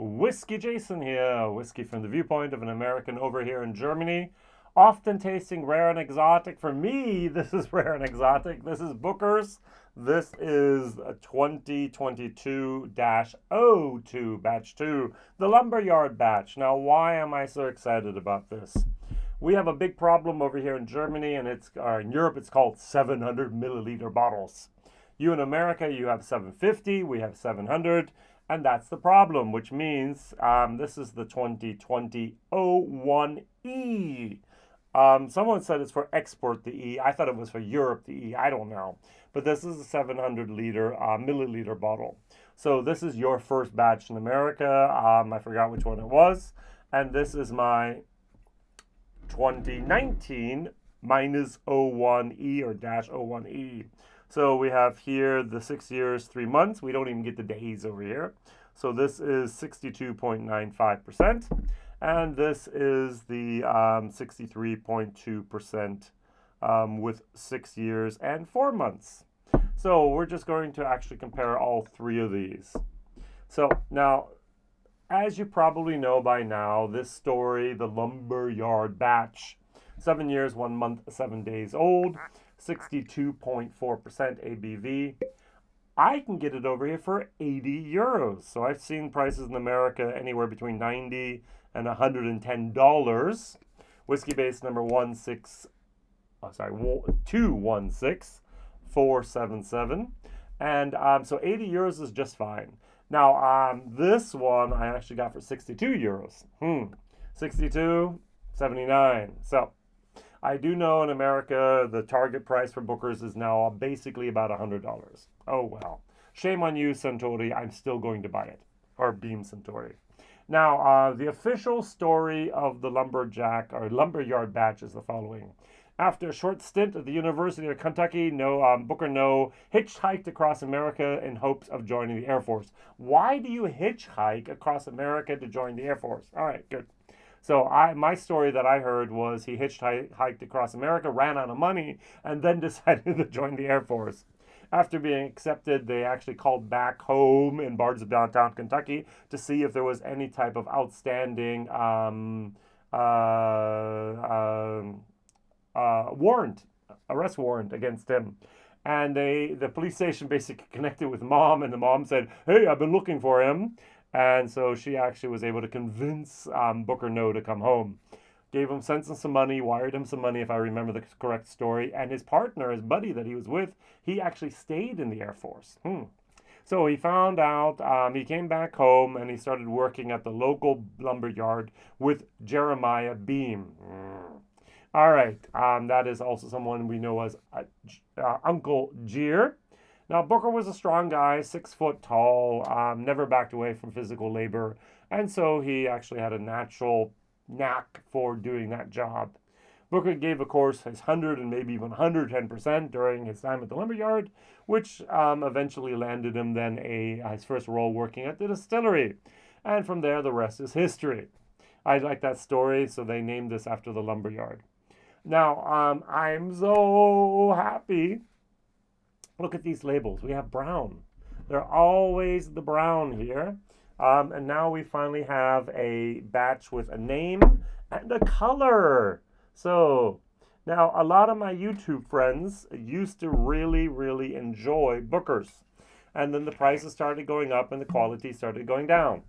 WhiskyJason here, whiskey from the viewpoint of an American over here in Germany, often tasting rare and exotic. For me, this is rare and exotic. This is Booker's. This is a 2022-02 Batch 2, the Lumberyard Batch. Now, why am I so excited about this? We have a big problem over here in Germany, and in Europe, it's called 700 milliliter bottles. You in America, you have 750, we have 700. And that's the problem, which means this is the 2020 01E. Someone said it's for export, the E. I thought it was for Europe, the E. I don't know. But this is a 700 milliliter bottle. So this is your first batch in America. I forgot which one it was. And this is my 2019 minus 01E or dash 01E. So we have here the 6 years, 3 months. We don't even get the days over here. So this is 62.95%. And this is the 63.2% with 6 years and 4 months. So we're just going to actually compare all three of these. So now, as you probably know by now, this story, the Lumberyard Batch, 7 years, 1 month, 7 days old. 62.4% ABV. I can get it over here for 80 euros. So I've seen prices in America anywhere between $90 and $110. Whiskybase number 216477. And so 80 euros is just fine. Now, this one I actually got for 62 euros. 62.79. So I do know in America the target price for Booker's is now basically about $100. Oh well. Shame on you, Suntory. I'm still going to buy it. Or Beam Suntory. Now, the official story of the Lumberyard Batch is the following. After a short stint at the University of Kentucky, Booker Noe hitchhiked across America in hopes of joining the Air Force. Why do you hitchhike across America to join the Air Force? All right, good. So my story that I heard was he hitchhiked across America, ran out of money, and then decided to join the Air Force. After being accepted, they actually called back home in Bardstown, downtown Kentucky, to see if there was any type of outstanding arrest warrant against him. And the police station basically connected with mom, and the mom said, "Hey, I've been looking for him." And so she actually was able to convince Booker Noe to come home. Sent him some money, wired him some money, if I remember the correct story. And his partner, his buddy that he was with, he actually stayed in the Air Force. So he found out, he came back home, and he started working at the local lumberyard with Jeremiah Beam. All right, that is also someone we know as Uncle Jere. Now, Booker was a strong guy, 6 foot tall, never backed away from physical labor, and so he actually had a natural knack for doing that job. Booker gave, of course, his 100 and maybe even 110% during his time at the lumberyard, which eventually landed him then his first role working at the distillery. And from there, the rest is history. I like that story, so they named this after the lumberyard. Now, I'm so happy. Look at these labels. We have brown. They're always the brown here. And now we finally have a batch with a name and a color. So now a lot of my YouTube friends used to really, really enjoy Booker's. And then the prices started going up and the quality started going down.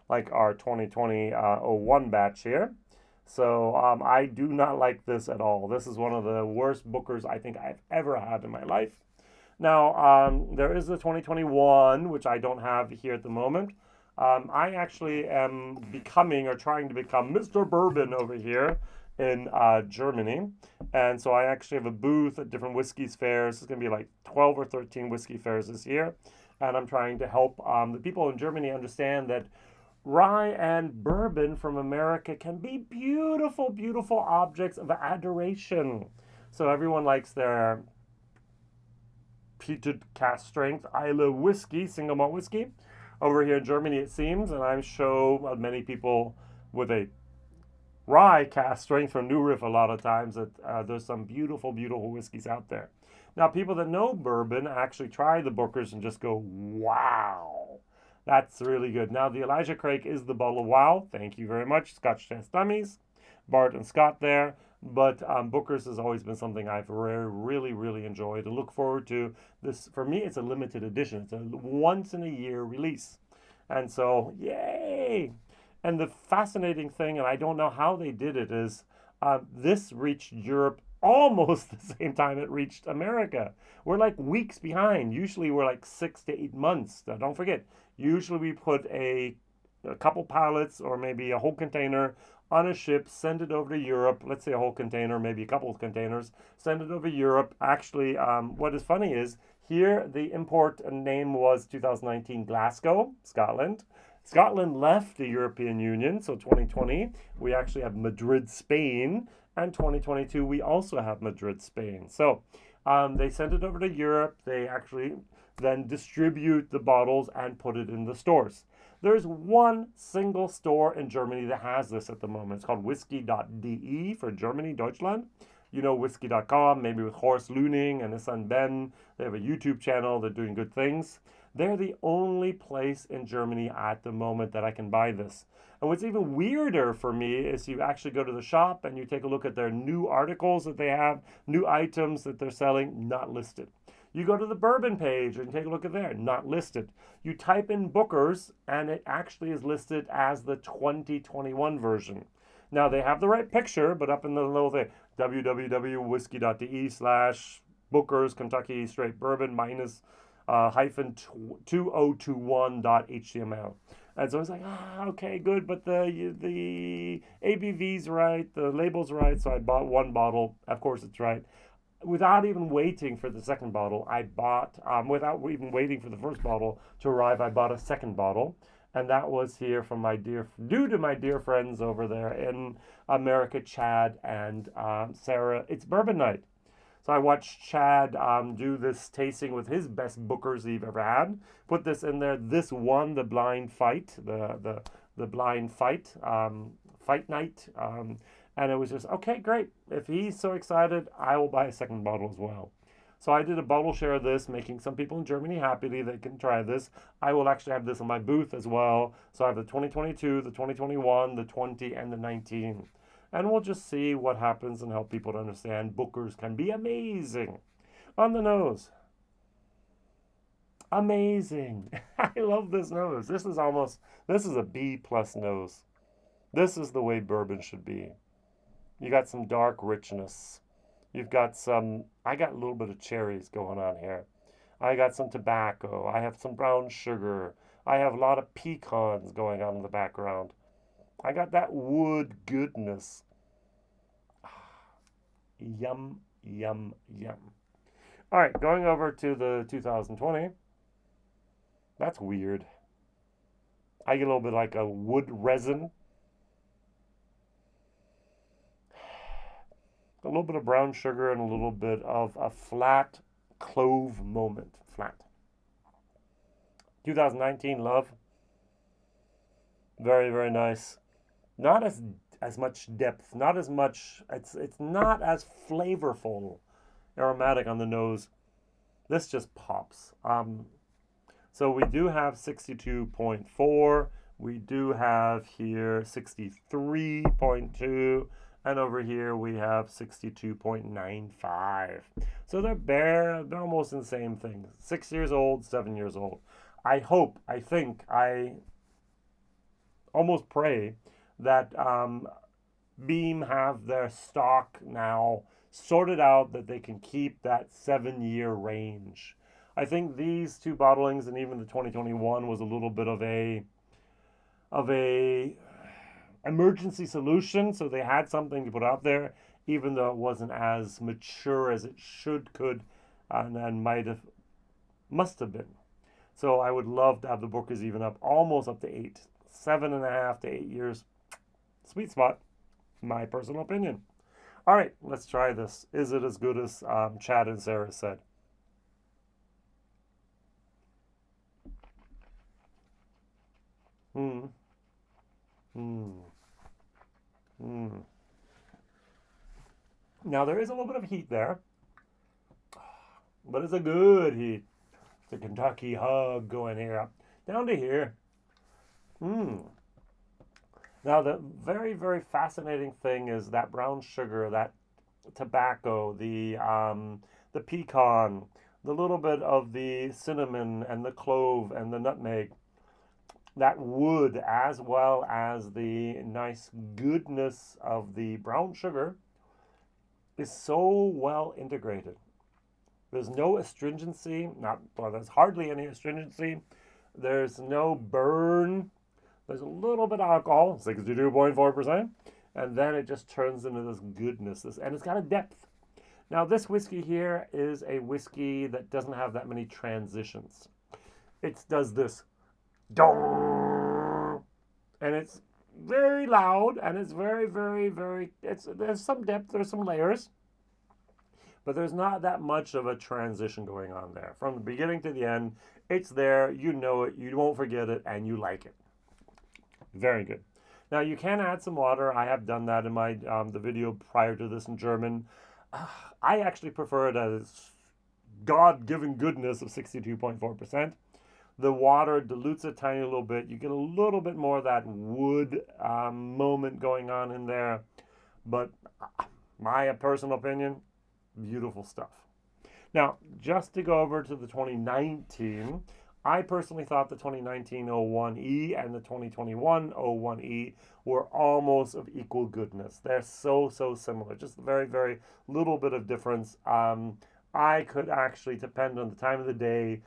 Like our 2020-01 batch here. So I do not like this at all. This is one of the worst Bookers I think I've ever had in my life. Now, there is the 2021, which I don't have here at the moment. I actually am becoming or trying to become Mr. Bourbon over here in Germany. And so I actually have a booth at different whiskeys fairs. It's going to be like 12 or 13 whiskey fairs this year. And I'm trying to help the people in Germany understand that rye and bourbon from America can be beautiful, beautiful objects of adoration. So everyone likes their peated cask strength Islay whiskey, single malt whiskey. Over here in Germany, it seems, and I'm sure many people with a rye cask strength from New Riff a lot of times that there's some beautiful, beautiful whiskeys out there. Now, people that know bourbon actually try the Bookers and just go, wow. That's really good. Now, the Elijah Craig is the bottle of wow. Thank you very much. Scotch Test Dummies, Bart and Scott there. But Booker's has always been something I've really, really enjoyed and look forward to. This, for me, it's a limited edition. It's a once in a year release. And so, yay! And the fascinating thing, and I don't know how they did it, is this reached Europe almost the same time it reached America. We're like weeks behind. Usually we're like 6 to 8 months. Now, don't forget, usually we put a couple pallets or maybe a whole container on a ship, send it over to Europe. Let's say a whole container, maybe a couple of containers, send it over to Europe. Actually, what is funny is here the import name was 2019 Glasgow, Scotland. Scotland left the European Union, so 2020 we actually have Madrid, Spain, and 2022 we also have Madrid, Spain. So they send it over to Europe. They actually then distribute the bottles and put it in the stores. There's one single store in Germany that has this at the moment. It's called whisky.de for Germany, Deutschland. You know whiskey.com, maybe with Horst Lüning and his son Ben. They have a YouTube channel. They're doing good things. They're the only place in Germany at the moment that I can buy this. And what's even weirder for me is you actually go to the shop and you take a look at their new articles that they have, new items that they're selling, not listed. You go to the bourbon page and take a look at there, not listed. You type in Booker's and it actually is listed as the 2021 version. Now they have the right picture, but up in the little thing, www.whisky.de/Booker's Kentucky Straight Bourbon minus hyphen 2021.html. And so it's like, okay, good, but the ABV's right, the label's right, so I bought one bottle. Of course it's right. Without even waiting for the second bottle, I bought, without even waiting for the first bottle to arrive, I bought a second bottle. And that was here from due to my dear friends over there in America, Chad and Sarah. It's bourbon night. So I watched Chad do this tasting with his best Bookers he've ever had. Put this in there. This won the blind fight, the blind fight, fight night. And it was just, okay, great. If he's so excited, I will buy a second bottle as well. So I did a bottle share of this, making some people in Germany happy they can try this. I will actually have this in my booth as well. So I have the 2022, the 2021, the 20, and the 19. And we'll just see what happens and help people to understand Booker's can be amazing. On the nose. Amazing. I love this nose. This is a B plus nose. This is the way bourbon should be. You got some dark richness. You've got I got a little bit of cherries going on here. I got some tobacco. I have some brown sugar. I have a lot of pecans going on in the background. I got that wood goodness. Yum, yum, yum. All right, going over to the 2020. That's weird. I get a little bit like a wood resin. A little bit of brown sugar and a little bit of a flat clove moment. Flat. 2019 love. Very, very nice. Not as much depth. Not as much. It's not as flavorful, aromatic on the nose. This just pops. So we do have 62.4. We do have here 63.2. And over here we have 62.95. So they're almost the same thing. 6 years old, 7 years old. I almost pray that Beam have their stock now sorted out that they can keep that 7-year range. I think these two bottlings and even the 2021 was a little bit of a emergency solution, so they had something to put out there, even though it wasn't as mature as it could, and must have been. So I would love to have the Bookers even up, almost up to 8, 7.5 to 8 years. Sweet spot, my personal opinion. All right, let's try this. Is it as good as Chad and Sarah said? Hmm. Hmm. Mm. Now there is a little bit of heat there, but it's a good heat. The Kentucky hug going here. down to here. Now, the very, very fascinating thing is that brown sugar, that tobacco, the pecan, the little bit of the cinnamon and the clove and the nutmeg, that wood, as well as the nice goodness of the brown sugar, is so well integrated. There's no astringency, there's hardly any astringency. There's no burn. There's a little bit of alcohol, 62.4%, and then it just turns into this goodness. And it's got a depth. Now, this whiskey here is a whiskey that doesn't have that many transitions. It does this, dong, and it's very loud, and it's very, very, very, there's some depth, there's some layers, but there's not that much of a transition going on there. From the beginning to the end, it's there, you know it, you won't forget it, and you like it. Very good. Now, you can add some water. I have done that in my the video prior to this in German. I actually prefer it as God-given goodness of 62.4%. The water dilutes a tiny little bit. You get a little bit more of that wood moment going on in there. But my personal opinion, beautiful stuff. Now, just to go over to the 2019, I personally thought the 2019 01E and the 2021 01E were almost of equal goodness. They're so similar, just a very, very little bit of difference. I could actually, depend on the time of the day,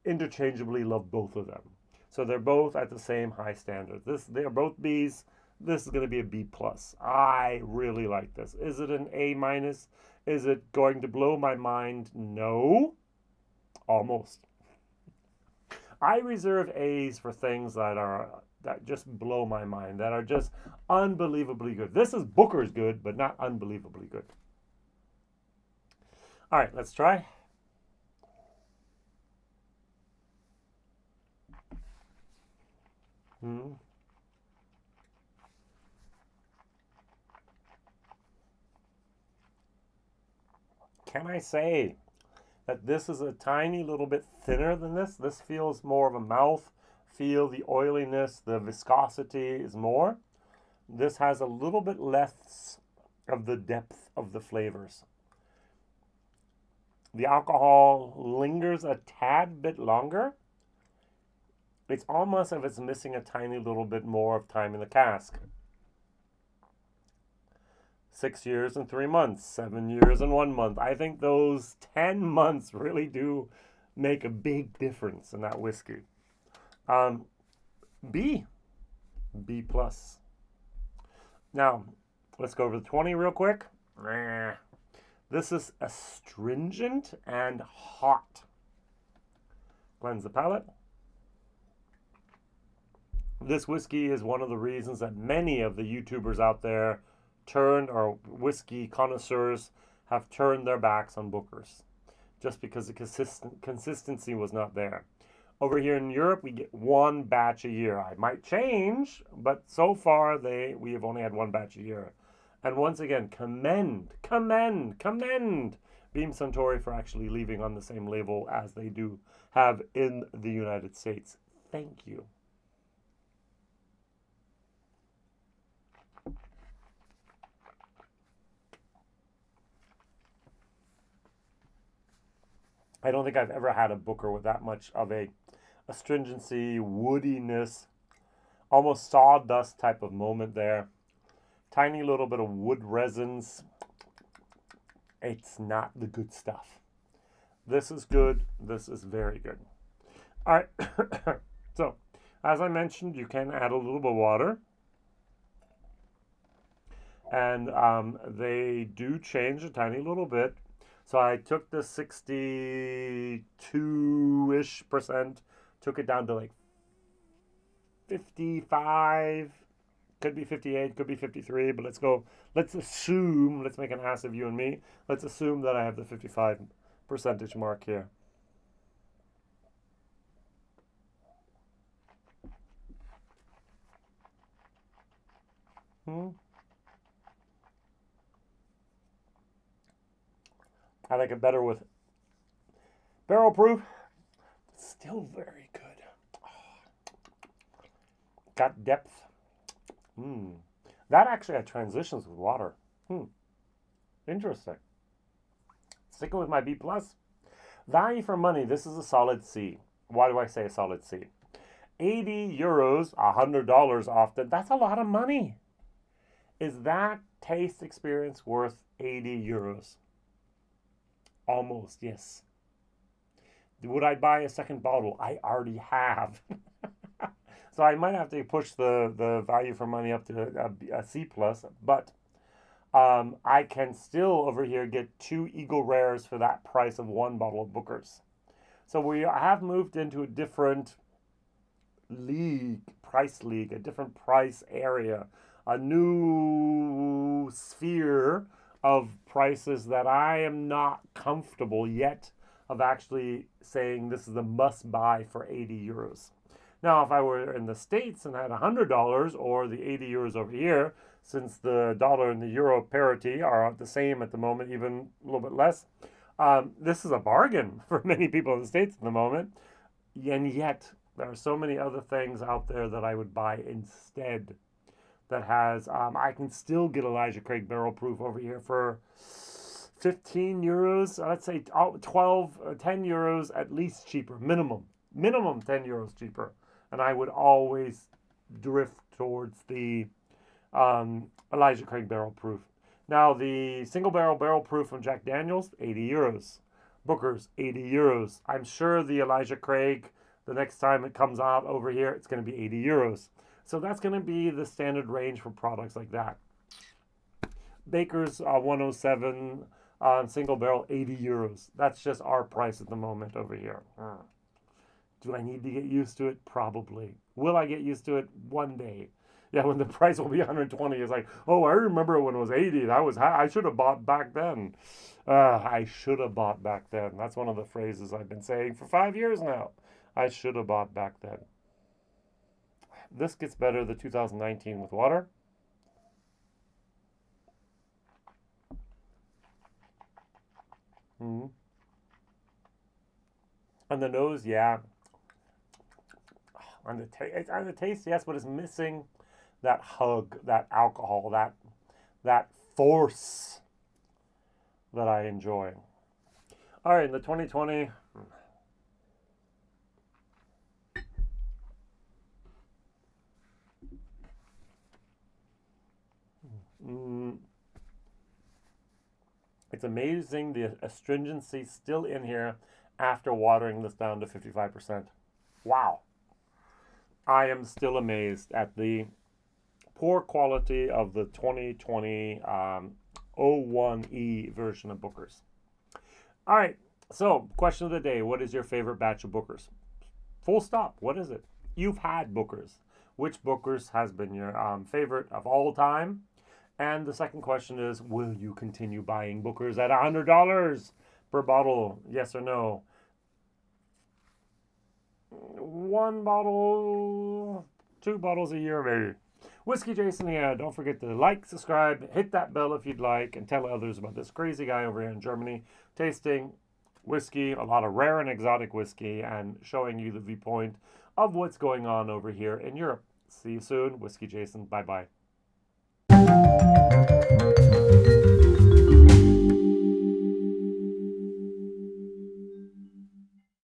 interchangeably love both of them. So they're both at the same high standard. They're both Bs. This is going to be a B+. I really like this. Is it an A-? Is it going to blow my mind? No. Almost. I reserve A's for things that just blow my mind, that are just unbelievably good. This is Booker's good, but not unbelievably good. All right, let's try. Can I say that this is a tiny little bit thinner than this? This feels more of a mouth feel. The oiliness, the viscosity is more. This has a little bit less of the depth of the flavors. The alcohol lingers a tad bit longer. It's almost as if it's missing a tiny little bit more of time in the cask. 6 years and 3 months, 7 years and 1 month. I think those 10 months really do make a big difference in that whiskey. B+. Now, let's go over the 20 real quick. This is astringent and hot. Cleanse the palate. This whiskey is one of the reasons that many of the YouTubers out there or whiskey connoisseurs have turned their backs on Booker's, just because the consistency was not there. Over here in Europe, we get 1 batch a year. I might change, but so far we have only had 1 batch a year. And once again, commend Beam Suntory for actually leaving on the same label as they do have in the United States. Thank you. I don't think I've ever had a Booker with that much of a astringency, woodiness, almost sawdust type of moment there. Tiny little bit of wood resins. It's not the good stuff. This is good. This is very good. All right. So, as I mentioned, you can add a little bit of water. And they do change a tiny little bit. So I took the 62-ish%, took it down to like 55, could be 58, could be 53, but let's assume, let's make an ass of you and me. Let's assume that I have the 55 percentage mark here. I like it better with barrel proof. Still very good. Oh. Got depth. That actually had transitions with water. Interesting. Sticking with my B+. Value for money, this is a solid C. Why do I say a solid C? 80 euros, $100 often. That's a lot of money. Is that taste experience worth 80 euros? Almost, yes. Would I buy a second bottle? I already have. So I might have to push the value for money up to a C+, but I can still over here get 2 Eagle Rares for that price of 1 bottle of Booker's. So we have moved into a different price league, a different price area, a new sphere of prices that I am not comfortable yet of actually saying this is a must buy for 80 euros. Now, if I were in the States and had $100 or the 80 euros over here, since the dollar and the euro parity are the same at the moment, even a little bit less, this is a bargain for many people in the States at the moment. And yet, there are so many other things out there that I would buy instead that has, I can still get Elijah Craig Barrel Proof over here for 15 euros, let's say 10 euros at least cheaper, minimum 10 euros cheaper. And I would always drift towards the Elijah Craig Barrel Proof. Now, the single barrel proof from Jack Daniels, 80 euros. Booker's, 80 euros. I'm sure the Elijah Craig, the next time it comes out over here, it's going to be 80 euros. So that's going to be the standard range for products like that. Baker's 107 single barrel, 80 euros. That's just our price at the moment over here. Do I need to get used to it? Probably. Will I get used to it? One day. Yeah, when the price will be 120, it's like, oh, I remember when it was 80. I should have bought back then. I should have bought back then. That's one of the phrases I've been saying for 5 years now. I should have bought back then. This gets better, the 2019 with water. And the nose, yeah. On the taste, yes, but it's missing that hug, that alcohol, that force that I enjoy. All right, in the 2020. It's amazing the astringency still in here after watering this down to 55%. Wow. I am still amazed at the poor quality of the 2020 01E version of Booker's. All right, so question of the day. What is your favorite batch of Booker's? Full stop. What is it? You've had Booker's. Which Booker's has been your favorite of all time? And the second question is, will you continue buying Booker's at $100 per bottle? Yes or no? 1 bottle, 2 bottles a year maybe. Whiskey Jason here. Don't forget to like, subscribe, hit that bell if you'd like, and tell others about this crazy guy over here in Germany tasting whiskey, a lot of rare and exotic whiskey, and showing you the viewpoint of what's going on over here in Europe. See you soon. Whiskey Jason. Bye-bye.